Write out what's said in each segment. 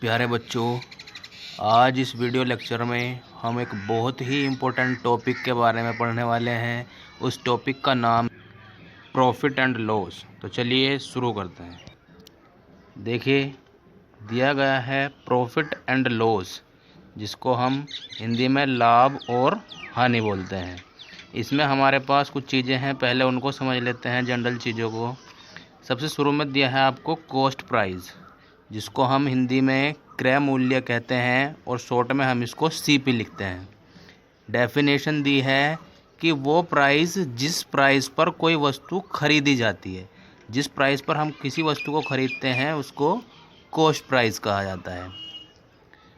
प्यारे बच्चों, आज इस वीडियो लेक्चर में हम एक बहुत ही इम्पोर्टेंट टॉपिक के बारे में पढ़ने वाले हैं। उस टॉपिक का नाम प्रॉफिट एंड लॉस। तो चलिए शुरू करते हैं। देखिए, दिया गया है प्रॉफिट एंड लॉस, जिसको हम हिंदी में लाभ और हानि बोलते हैं। इसमें हमारे पास कुछ चीज़ें हैं, पहले उनको समझ लेते हैं, जनरल चीज़ों को। सबसे शुरू में दिया है आपको कॉस्ट प्राइस, जिसको हम हिंदी में क्रय मूल्य कहते हैं और शॉर्ट में हम इसको सीपी लिखते हैं। डेफिनेशन दी है कि वो प्राइस जिस प्राइस पर कोई वस्तु खरीदी जाती है, जिस प्राइस पर हम किसी वस्तु को खरीदते हैं उसको कॉस्ट प्राइस कहा जाता है।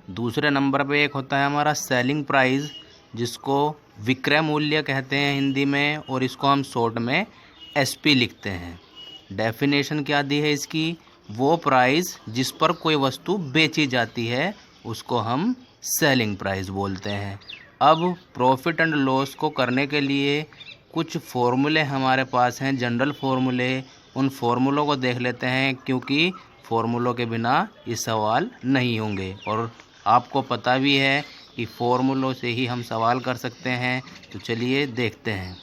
दूसरे नंबर पे एक होता है हमारा सेलिंग प्राइस, जिसको विक्रय मूल्य कहते हैं हिंदी में, और इसको हम शॉर्ट में एसपी लिखते हैं। डेफिनेशन क्या दी है इसकी? वो प्राइस जिस पर कोई वस्तु बेची जाती है उसको हम सेलिंग प्राइस बोलते हैं। अब प्रॉफिट एंड लॉस को करने के लिए कुछ फॉर्मूले हमारे पास हैं, जनरल फॉर्मूले। उन फॉर्मूलों को देख लेते हैं, क्योंकि फॉर्मूलों के बिना ये सवाल नहीं होंगे और आपको पता भी है कि फॉर्मूलों से ही हम सवाल कर सकते हैं। तो चलिए देखते हैं।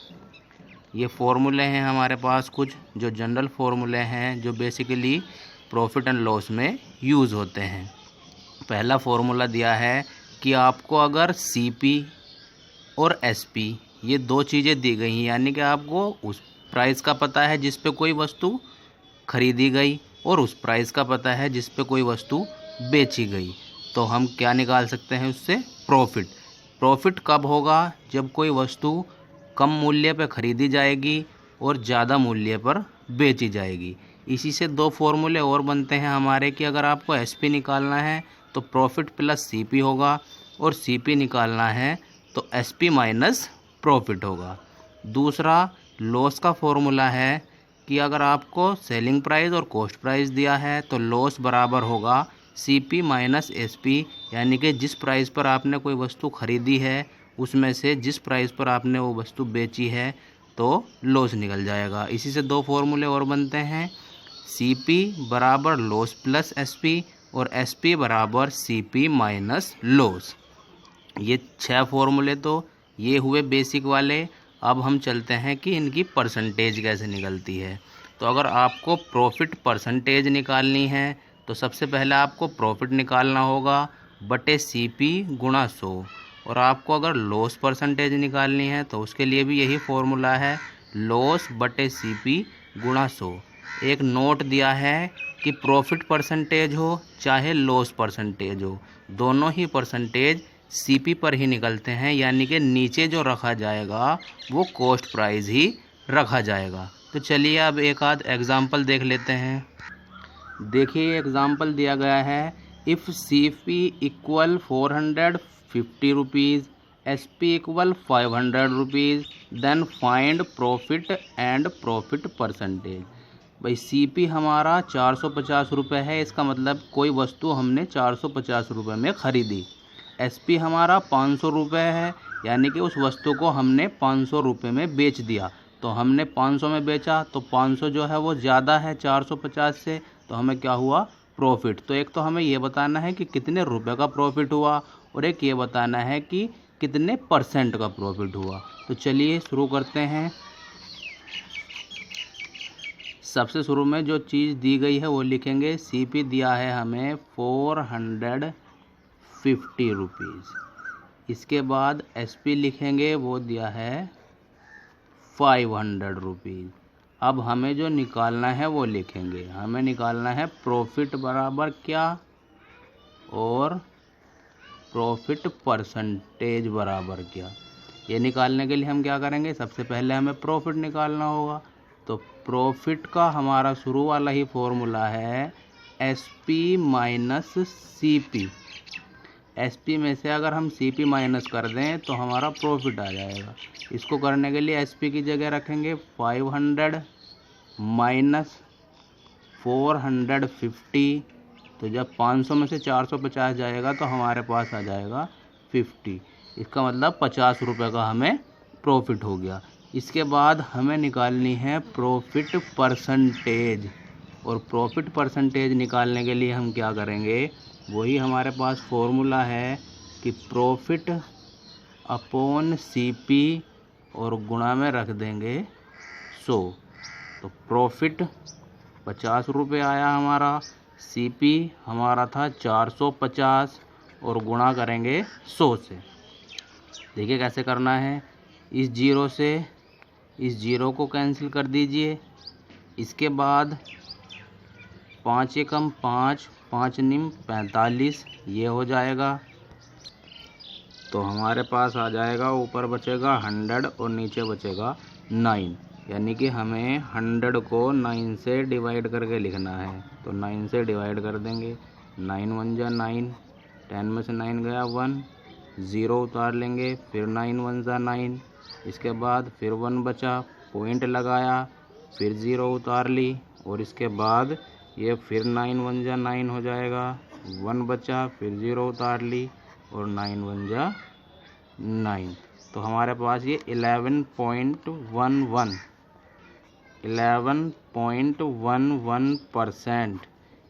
ये फॉर्मूले हैं हमारे पास कुछ, जो जनरल फॉर्मूले हैं, जो बेसिकली प्रॉफिट एंड लॉस में यूज़ होते हैं। पहला फॉर्मूला दिया है कि आपको अगर सीपी और एसपी ये दो चीज़ें दी गई हैं, यानी कि आपको उस प्राइस का पता है जिस पे कोई वस्तु खरीदी गई और उस प्राइस का पता है जिस पे कोई वस्तु बेची गई, तो हम क्या निकाल सकते हैं उससे? प्रॉफिट। प्रॉफिट कब होगा? जब कोई वस्तु कम मूल्य पर खरीदी जाएगी और ज़्यादा मूल्य पर बेची जाएगी। इसी से दो फॉर्मूले और बनते हैं हमारे कि अगर आपको एसपी निकालना है तो प्रॉफिट प्लस सीपी होगा, और सीपी निकालना है तो एसपी माइनस प्रॉफिट होगा। दूसरा लॉस का फॉर्मूला है कि अगर आपको सेलिंग प्राइस और कॉस्ट प्राइस दिया है तो लॉस बराबर होगा सीपी माइनस एसपी, यानी कि जिस प्राइस पर आपने कोई वस्तु खरीदी है उसमें से जिस प्राइस पर आपने वो वस्तु बेची है तो लॉस निकल जाएगा। इसी से दो फॉर्मूले और बनते हैं, सीपी बराबर लॉस प्लस एसपी और एसपी बराबर सीपी माइनस लॉस। ये 6 फॉर्मूले तो ये हुए बेसिक वाले। अब हम चलते हैं कि इनकी परसेंटेज कैसे निकलती है। तो अगर आपको प्रॉफिट परसेंटेज निकालनी है तो सबसे पहले आपको प्रॉफिट निकालना होगा बटे सीपी गुणा 100, और आपको अगर लॉस परसेंटेज निकालनी है तो उसके लिए भी यही फॉर्मूला है, लॉस बटे सीपी गुणा 100। एक नोट दिया है कि प्रॉफिट परसेंटेज हो चाहे लॉस परसेंटेज हो, दोनों ही परसेंटेज सीपी पर ही निकलते हैं, यानी कि नीचे जो रखा जाएगा वो कॉस्ट प्राइस ही रखा जाएगा। तो चलिए अब एक आध एग्जाम्पल देख लेते हैं। देखिए, एग्जाम्पल दिया गया है, if CP equal 450 rupees, SP equal 500 rupees, then find profit and profit percentage. भाई सीपी हमारा 450 रुपये है, इसका मतलब कोई वस्तु हमने 450 रुपये में ख़रीदी। एसपी हमारा 500 रुपये है, यानी कि उस वस्तु को हमने 500 रुपये में बेच दिया। तो हमने 500 में बेचा तो 500 जो है वो ज़्यादा है 450 से, तो हमें क्या हुआ? प्रॉफिट। तो एक तो हमें ये बताना है कि कितने रुपए का प्रॉफिट हुआ, और एक ये बताना है कि कितने परसेंट का प्रॉफिट हुआ। तो चलिए शुरू करते हैं। सबसे शुरू में जो चीज़ दी गई है वो लिखेंगे। सीपी दिया है हमें 450 रुपीज़। इसके बाद एसपी लिखेंगे, वो दिया है 500 रुपीज़। अब हमें जो निकालना है वो लिखेंगे। हमें निकालना है प्रॉफिट बराबर क्या और प्रॉफिट परसेंटेज बराबर क्या। ये निकालने के लिए हम क्या करेंगे? सबसे पहले हमें प्रॉफिट निकालना होगा। तो प्रॉफिट का हमारा शुरू वाला ही फॉर्मूला है एसपी माइनस सीपी। एसपी में से अगर हम सीपी माइनस कर दें तो हमारा प्रॉफिट आ जाएगा। इसको करने के लिए एसपी की जगह रखेंगे 500 माइनस 450। तो जब 500 में से 450 जाएगा तो हमारे पास आ जाएगा 50। इसका मतलब 50 रुपये का हमें प्रॉफिट हो गया। इसके बाद हमें निकालनी है प्रॉफिट परसेंटेज। और प्रॉफिट परसेंटेज निकालने के लिए हम क्या करेंगे, वही हमारे पास फॉर्मूला है कि प्रॉफिट अपॉन CP और गुणा में रख देंगे 100। तो प्रॉफिट 50 रुपये आया हमारा, CP हमारा था 450 और गुणा करेंगे 100 से। देखिए कैसे करना है, इस जीरो से इस जीरो को कैंसिल कर दीजिए। इसके बाद 5 एकम 5, 5 निम 45, ये हो जाएगा। तो हमारे पास आ जाएगा, ऊपर बचेगा 100 और नीचे बचेगा 9, यानी कि हमें 100 को 9 से डिवाइड करके लिखना है। तो 9 से डिवाइड कर देंगे, 9 1 जा 9, 10 में से 9 गया 1, 0 उतार लेंगे, फिर 9 1 जा 9, इसके बाद फिर 1 बचा, पॉइंट लगाया, फिर 0 उतार ली, और इसके बाद ये फिर 9 1 जा 9 हो जाएगा, 1 बचा, फिर 0 उतार ली, और 9 1 जा 9। तो हमारे पास ये 11.11%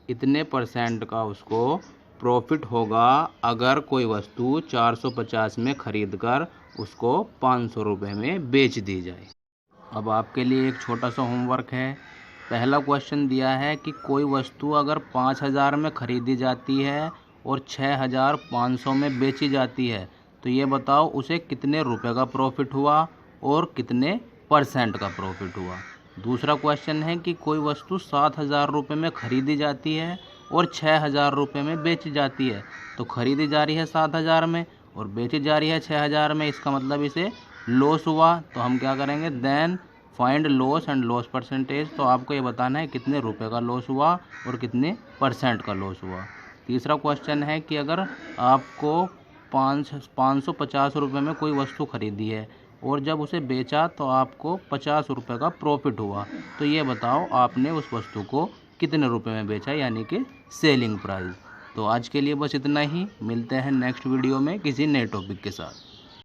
इतने परसेंट का उसको प्रॉफिट होगा अगर कोई वस्तु 450 में खरीद कर उसको 500 रुपये में बेच दी जाए। अब आपके लिए एक छोटा सा होमवर्क है। पहला क्वेश्चन दिया है कि कोई वस्तु अगर 5000 में खरीदी जाती है और 6500 में बेची जाती है, तो ये बताओ उसे कितने रुपए का प्रॉफिट हुआ और कितने परसेंट का प्रॉफिट हुआ। दूसरा क्वेश्चन है कि कोई वस्तु 7000 रुपये में खरीदी जाती है और 6000 रुपये में बेची जाती है, तो खरीदी जा रही है 7000 में और बेची जा रही है 6000 में, इसका मतलब इसे लॉस हुआ। तो हम क्या करेंगे, then find loss and loss percentage. तो आपको ये बताना है कितने रुपए का लॉस हुआ और कितने परसेंट का लॉस हुआ। तीसरा क्वेश्चन है कि अगर आपको 550 रुपये में कोई वस्तु खरीदी है और जब उसे बेचा तो आपको 50 रुपये का प्रॉफिट हुआ, तो ये बताओ आपने उस वस्तु को कितने रुपए में बेचा, यानी कि सेलिंग प्राइस। तो आज के लिए बस इतना ही, मिलते हैं नेक्स्ट वीडियो में किसी नए टॉपिक के साथ।